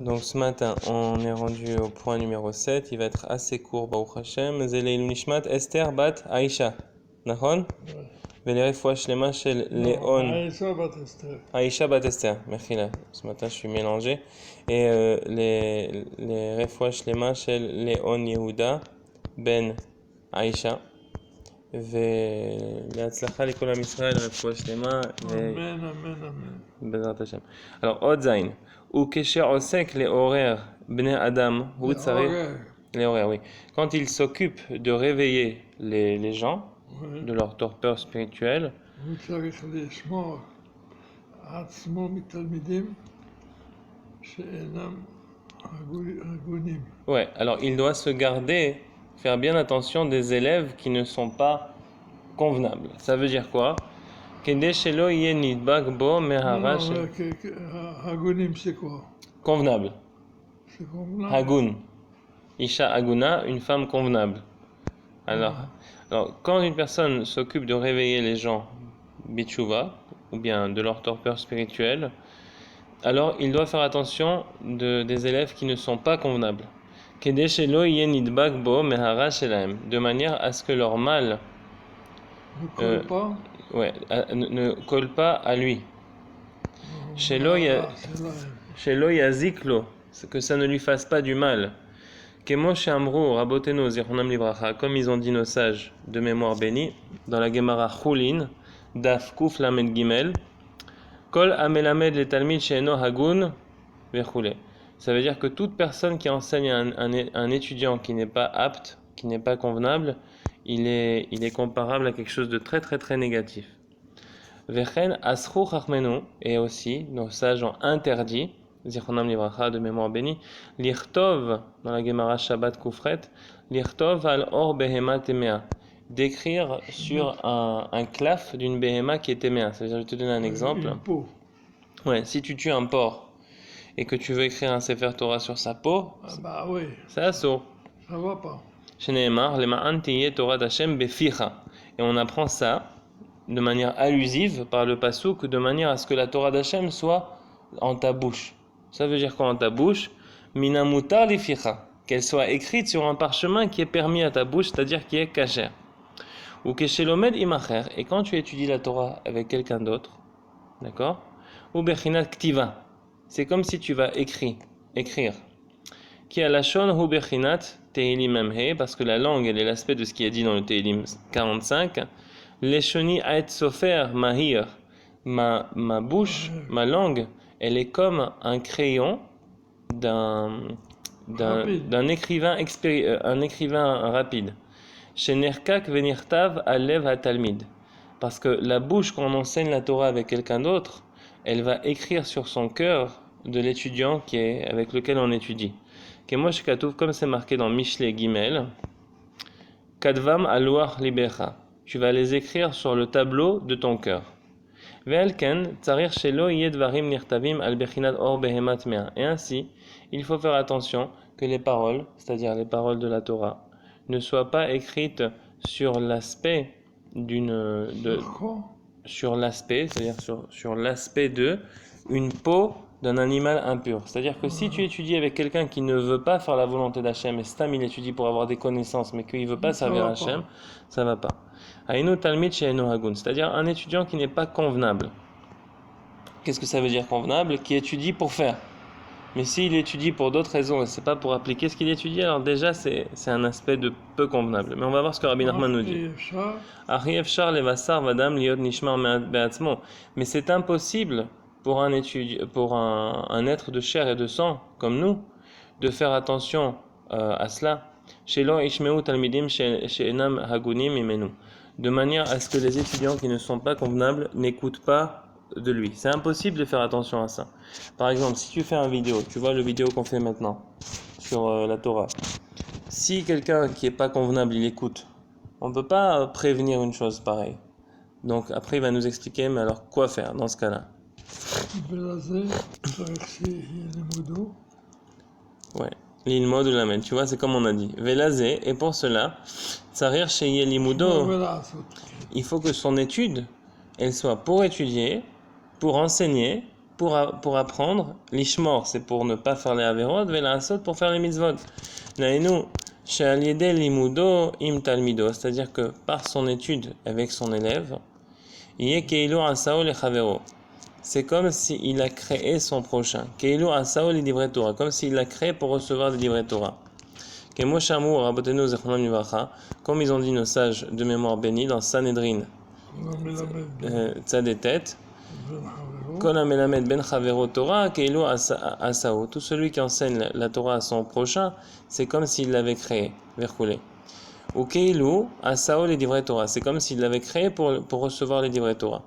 Donc ce matin, on est rendu au point numéro 7. Il va être assez court, Baruch Hashem. Zelei Nishmat Esther bat Aisha. Nahon? ולרפואה שלמה של ליאון. Aisha bat Esther. Merci là. Ce matin, je suis mélangé. Et les רפואה שלמה של ליאון יהודה ben Aisha. ולהצלחה לכל עם ישראל, רפואה שלמה. אמן, אמן, אמן. בעזרת השם. Alors, עוד זין. וכשעוסק לעורר בני אדם, הוא צריך... לעורר, oui. Quand il s'occupe de réveiller les gens, de leur torpeur spirituelle, הוא צריך לשמור עצמו מתלמידים שאינם הגונים. Ouais, alors il doit se garder, faire bien attention des élèves qui ne sont pas convenables. Ça veut dire quoi? כדי שלא יהיה נדבק בו מהרע של... הגונים c'est quoi? Convenable. C'est convenable. Hagoun. Isha Aguna, une femme convenable. Alors, quand une personne s'occupe de réveiller les gens, Bichouva, ou bien de leur torpeur spirituelle, alors il doit faire attention des élèves qui ne sont pas convenables. De manière à ce que leur mal ne colle pas à lui. Shelo yaziklo, que ça ne lui fasse pas du mal. Comme ils ont dit nos sages de mémoire bénie, dans la Gemara Chulin, Daf Kuf Lamed Gimel, Kol Amelamed le Talmid Sheeno Hagun, Vechule. Ça veut dire que toute personne qui enseigne un étudiant qui n'est pas apte, qui n'est pas convenable, il est comparable à quelque chose de très très très négatif. Vechen Asru Chachmenu, et aussi nos sages ont interdit, Zichronam Livracha de mémoire bénie, l'Irtov, dans la Gemara Shabbat Kufret, l'Irtov al or behema temea, d'écrire sur un claf d'une behema qui est temea. C'est-à-dire, je vais te donner un exemple. Ouais, si tu tues un porc et que tu veux écrire un Sefer Torah sur sa peau, bah oui. C'est assaut. Ça va pas. Shneemar, lema'an tiye Torah d'Hashem beficha. Et on apprend ça de manière allusive par le pasuk, de manière à ce que la Torah d'Hashem soit en ta bouche. Ça veut dire quoi en ta bouche? Minamutar lificha, qu'elle soit écrite sur un parchemin qui est permis à ta bouche, c'est-à-dire qui est kasher. Ou keshelomed imacher, et quand tu étudies la Torah avec quelqu'un d'autre, d'accord? Ou bechinat ktiva, c'est comme si tu vas écrire. Qui a la shon ou bechinat teilim memhe, parce que la langue elle est l'aspect de ce qui est dit dans le Teilim 45. Leshoni aet sofer mahir, ma bouche, ma langue, elle est comme un crayon d'un écrivain un écrivain rapide. Chez Nerkak venirtav alev hatalmid, parce que la bouche quand on enseigne la Torah avec quelqu'un d'autre, elle va écrire sur son cœur de l'étudiant avec lequel on étudie. Kemosh katuv, comme c'est marqué dans Mishle Gimel, kadvam aluach libecha, tu vas les écrire sur le tableau de ton cœur. Et ainsi, il faut faire attention que les paroles, c'est-à-dire les paroles de la Torah, ne soient pas écrites sur l'aspect sur l'aspect de une peau d'un animal impur. C'est-à-dire que si tu étudies avec quelqu'un qui ne veut pas faire la volonté d'Hachem, et Stam il étudie pour avoir des connaissances, mais qu'il ne veut pas servir Hachem, ça ne va pas. C'est-à-dire un étudiant qui n'est pas convenable. Qu'est-ce que ça veut dire convenable? Qui étudie pour faire. Mais s'il étudie pour d'autres raisons et c'est pas pour appliquer ce qu'il étudie, alors déjà c'est un aspect de peu convenable. Mais on va voir ce que Rabbi Nachman nous dit. Mais c'est impossible pour un être de chair et de sang comme nous de faire attention à cela. De manière à ce que les étudiants qui ne sont pas convenables n'écoutent pas de lui. C'est impossible de faire attention à ça. Par exemple, si tu fais une vidéo, tu vois le vidéo qu'on fait maintenant sur la Torah. Si quelqu'un qui est pas convenable, il écoute, on peut pas prévenir une chose pareille. Donc après, il va nous expliquer, mais alors quoi faire dans ce cas-là? Ouais. L'ilmod ou l'amen, tu vois, c'est comme on a dit. Velazé, et pour cela, tsarir sheye limudo, il faut que son étude, elle soit pour étudier, pour enseigner, pour apprendre. L'ishmor, c'est pour ne pas faire les averot, velasot pour faire les mitzvot. Nainu, she'al-yedei limudo im talmido, c'est-à-dire que par son étude avec son élève, yeh keilo asao lechavero. C'est comme s'il a créé son prochain. Keilo asao li divrei Torah, comme s'il l'a créé pour recevoir des divrei Torah. Kemo shamu rabotenu zechronam livracha, comme ils ont dit nos sages de mémoire bénis dans Sanhedrin, Tzadetet, Kol ha-melamed ben chavero Torah, keilo asao. Tout celui qui enseigne la Torah à son prochain, c'est comme s'il l'avait créé. Vercoulé. Ou keilo asao les divrei Torah, c'est comme s'il l'avait créé pour recevoir les divrei Torah.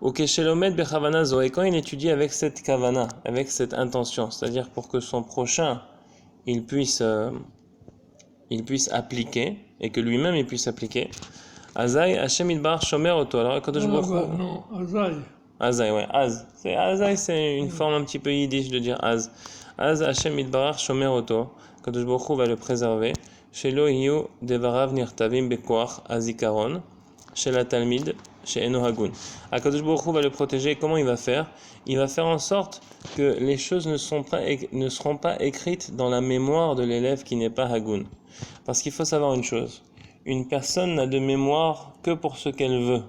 Ou keshelomed bechavana zo, et quand il étudie avec cette kavana, avec cette intention, c'est-à-dire pour que son prochain il puisse appliquer et que lui-même il puisse appliquer. Azai Hashem idbar shomer oto. Alors quand je non, Azai. Azai, ouais, Az. Azai, c'est une forme un petit peu yiddish de dire Az. Az Hashem idbar shomer oto. Quand je va le préserver. Shelo hiyu devarav nirtavim bekoach azikaron. Chez la Talmid, chez Enohagun. Akadosh Baruch Hu va le protéger. Comment il va faire? Il va faire en sorte que les choses ne seront pas écrites dans la mémoire de l'élève qui n'est pas Hagun. Parce qu'il faut savoir une chose. Une personne n'a de mémoire que pour ce qu'elle veut.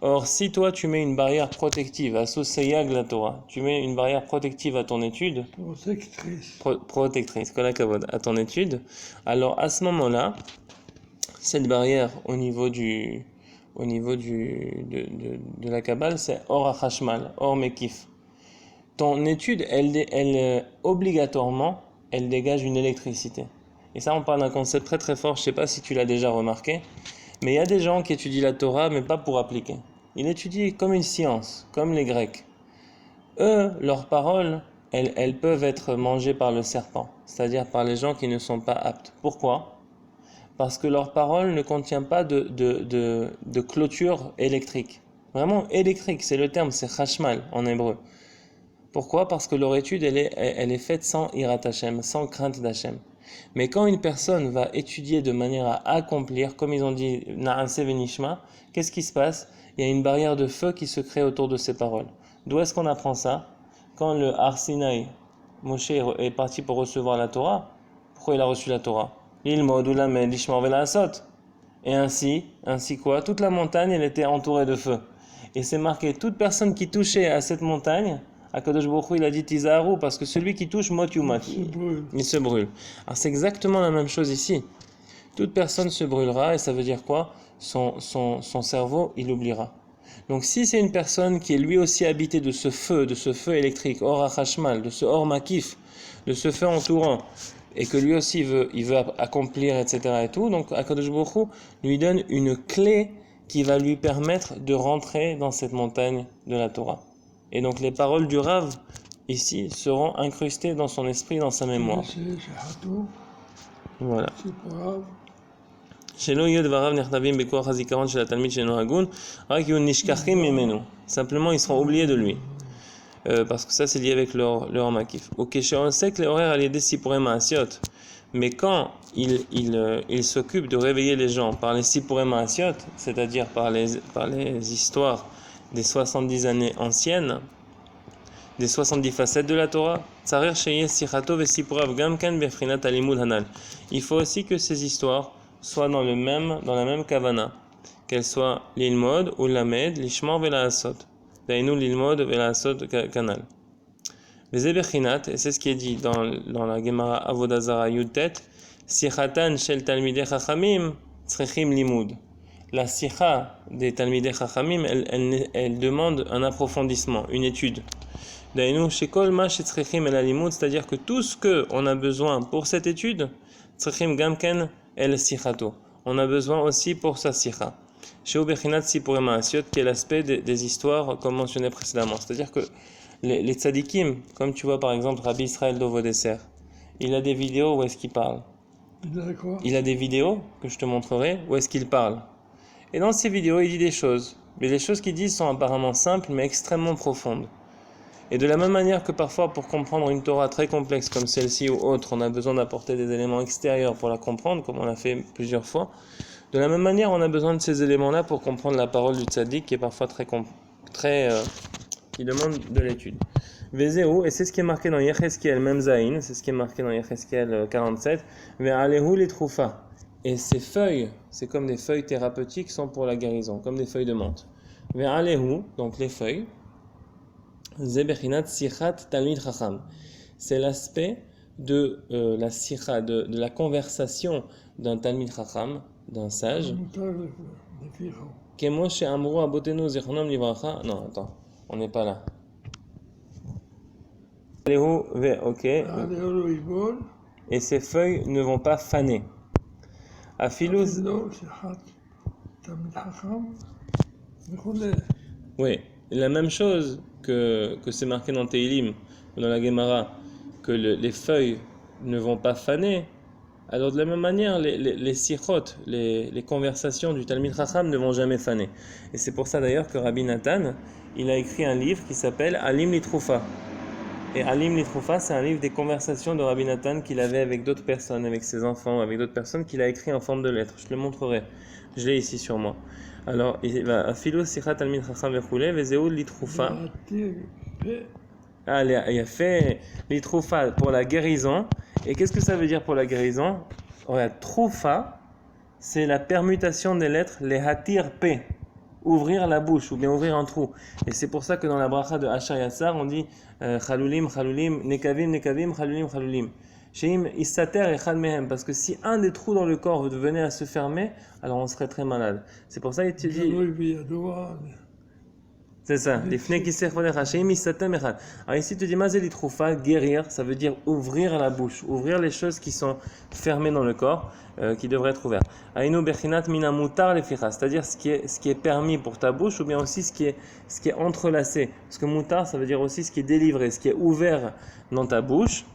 Or, si toi tu mets une barrière protective à Soseyag la Torah, tu mets une barrière protective à ton étude, protectrice, kolakavod, à ton étude, alors à ce moment-là, cette barrière au niveau de la Kabbale, c'est Or HaChashmal, Or Mekif. Ton étude, elle obligatoirement, elle dégage une électricité. Et ça, on parle d'un concept très très fort, je ne sais pas si tu l'as déjà remarqué, mais il y a des gens qui étudient la Torah, mais pas pour appliquer. Ils étudient comme une science, comme les Grecs. Eux, leurs paroles, elles peuvent être mangées par le serpent, c'est-à-dire par les gens qui ne sont pas aptes. Pourquoi ? Parce que leur parole ne contient pas de clôture électrique. Vraiment électrique, c'est le terme, c'est chashmal en hébreu. Pourquoi ? Parce que leur étude, elle est faite sans irat Hashem, sans crainte d'Hashem. Mais quand une personne va étudier de manière à accomplir, comme ils ont dit, Na'ase venishma, qu'est-ce qui se passe ? Il y a une barrière de feu qui se crée autour de ces paroles. D'où est-ce qu'on apprend ça ? Quand le Har Sinaï, Moshe est parti pour recevoir la Torah, pourquoi il a reçu la Torah ? L'ilmod ou lamed, l'ishmor velasot. Et ainsi quoi ? Toute la montagne, elle était entourée de feu. Et c'est marqué, toute personne qui touchait à cette montagne, Akadosh Baruch Hu, il a dit Tizaharu, parce que celui qui touche mot yumat, il se brûle. Alors c'est exactement la même chose ici. Toute personne se brûlera, et ça veut dire quoi ? Son cerveau, il oubliera. Donc si c'est une personne qui est lui aussi habitée de ce feu électrique, Or HaChashmal, de ce Or Makif, de ce feu entourant, et que lui aussi il veut accomplir, etc. et tout, donc Akadosh Baruch Hu lui donne une clé qui va lui permettre de rentrer dans cette montagne de la Torah. Et donc les paroles du Rav, ici, seront incrustées dans son esprit, dans sa mémoire. Voilà. Simplement, ils seront oubliés de lui. Parce que ça, c'est lié avec leur makif. On sait que les horaires allaient des pour Maasiot. Mais quand il s'occupe de réveiller les gens par les Sipurei Maasiot, c'est-à-dire par les histoires des 70 années anciennes, des 70 facettes de la Torah, il faut aussi que ces histoires soient dans la même kavana, qu'elles soient l'ilmod ou lamed, l'ishmor velasot. Dainu l'ilmod velasot kanal. Les ebechinat, et c'est ce qui est dit dans la Gemara Avodah Zara Yudtet, sichatan shel talmidei chachamim tzrechim limud. La sicha des talmidei chachamim, elle demande un approfondissement, une étude. Dainu shekol ma shetzrechim el alimud, c'est-à-dire que tout ce que on a besoin pour cette étude, tzrechim gamken el sichato. On a besoin aussi pour sa sicha. Sheu bechinat sipurei maasiot, qui est l'aspect des histoires comme mentionné précédemment. C'est-à-dire que les tzadikim, comme tu vois par exemple Rabbi Israël Dovodesser, il a des vidéos où est-ce qu'il parle. Il a des vidéos que je te montrerai où est-ce qu'il parle. Et dans ces vidéos, il dit des choses. Mais les choses qu'il dit sont apparemment simples mais extrêmement profondes. Et de la même manière que parfois pour comprendre une Torah très complexe comme celle-ci ou autre, on a besoin d'apporter des éléments extérieurs pour la comprendre, comme on l'a fait plusieurs fois. De la même manière, on a besoin de ces éléments-là pour comprendre la parole du tzaddik qui est parfois très qui demande de l'étude. Vezeu, et c'est ce qui est marqué dans Yecheskel Memzaïn, c'est ce qui est marqué dans Yecheskel 47, Ve'alehu litroufa. Et ces feuilles, c'est comme des feuilles thérapeutiques, sont pour la guérison, comme des feuilles de menthe. Ve'alehu, donc les feuilles, Zebechinat sichat talmid chacham. C'est l'aspect de la sikha, de la conversation d'un talmid chacham, d'un sage. Kemoshe amru abotenu zichronam livracha. Non, attends, on n'est pas là. Ok. Et ces feuilles ne vont pas faner. Afilus. Oui, la même chose que c'est marqué dans Teilim, dans la Gemara, que les feuilles ne vont pas faner. Alors de la même manière, les sichot, les conversations du Talmid Chacham ne vont jamais faner. Et c'est pour ça d'ailleurs que Rabbi Nathan, il a écrit un livre qui s'appelle Alim Litroufa. Et Alim Litroufa, c'est un livre des conversations de Rabbi Nathan qu'il avait avec d'autres personnes, avec ses enfants, avec d'autres personnes qu'il a écrit en forme de lettres. Je te le montrerai. Je l'ai ici sur moi. Alors, il va Afilo Sichat Talmid Chacham Vechule, Vezeu Litroufa. Ah, il a fait Litroufa pour la guérison. Et qu'est-ce que ça veut dire pour la guérison? Regarde, Troufa, c'est la permutation des lettres, les hatir P. Ouvrir la bouche ou bien ouvrir un trou. Et c'est pour ça que dans la bracha de Asher Yassar, on dit Chalulim, Chalulim, Nekavim, Nekavim, Chalulim, Chalulim. Sheim Issater et Chalmehem. Parce que si un des trous dans le corps venait à se fermer, alors on serait très malade. C'est pour ça qu'il te dit. C'est ça. Alors ici, tu dis Mazel Itroufa, guérir, ça veut dire ouvrir la bouche, ouvrir les choses qui sont fermées dans le corps, qui devraient être ouvertes. Aïnou Bechinat Mina Mutar Leficha, c'est-à-dire ce qui est permis pour ta bouche, ou bien aussi ce qui est entrelacé. Parce que Mutar, ça veut dire aussi ce qui est délivré, ce qui est ouvert dans ta bouche.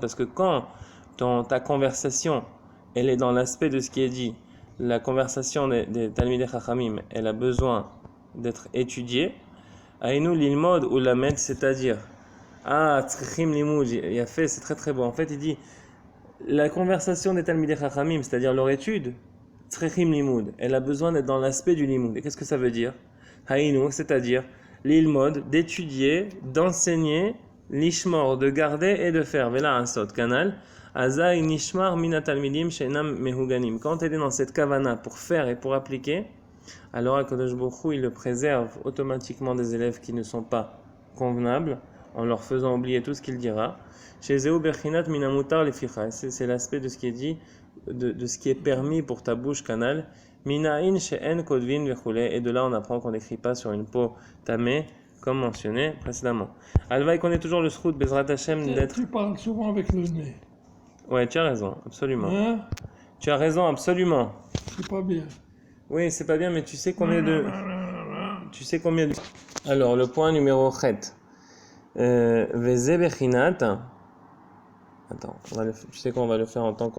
Parce que quand ta conversation, elle est dans l'aspect de ce qui est dit, la conversation des Talmidei Chachamim, elle a besoin d'être étudiée. Aïnou l'ilmod ou lamed, c'est-à-dire, tzrichim limoud, il a fait, c'est très très beau. En fait, il dit, la conversation des Talmidei Chachamim, c'est-à-dire leur étude, tzrichim limoud, elle a besoin d'être dans l'aspect du limoud. Et qu'est-ce que ça veut dire? Aïnou, c'est-à-dire, l'ilmod, d'étudier, d'enseigner, l'ishmor, de garder et de faire. Vela un sot, canal. Azai nishmar minatalmidim shenam mehuganim. Quand elle est dans cette kavana pour faire et pour appliquer, alors HaKadosh Baruch Hu, il le préserve automatiquement des élèves qui ne sont pas convenables, en leur faisant oublier tout ce qu'il dira. Chez Zeu Berchinat minamutar leficha. C'est l'aspect de ce qui est dit, de ce qui est permis pour ta bouche, canal. Minain she'en kodvin vechule. Et de là, on apprend qu'on n'écrit pas sur une peau tamée, comme mentionné précédemment. Alvaï connaît toujours le srout Bezrat Hashem d'être. Tu parles souvent avec le nez. Ouais, tu as raison, absolument. Hein? Tu as raison, absolument. C'est pas bien. Oui, c'est pas bien, mais tu sais combien de. Alors, le point numéro 7. Veze Bechinat. Attends, tu sais qu'on va le faire en tant que.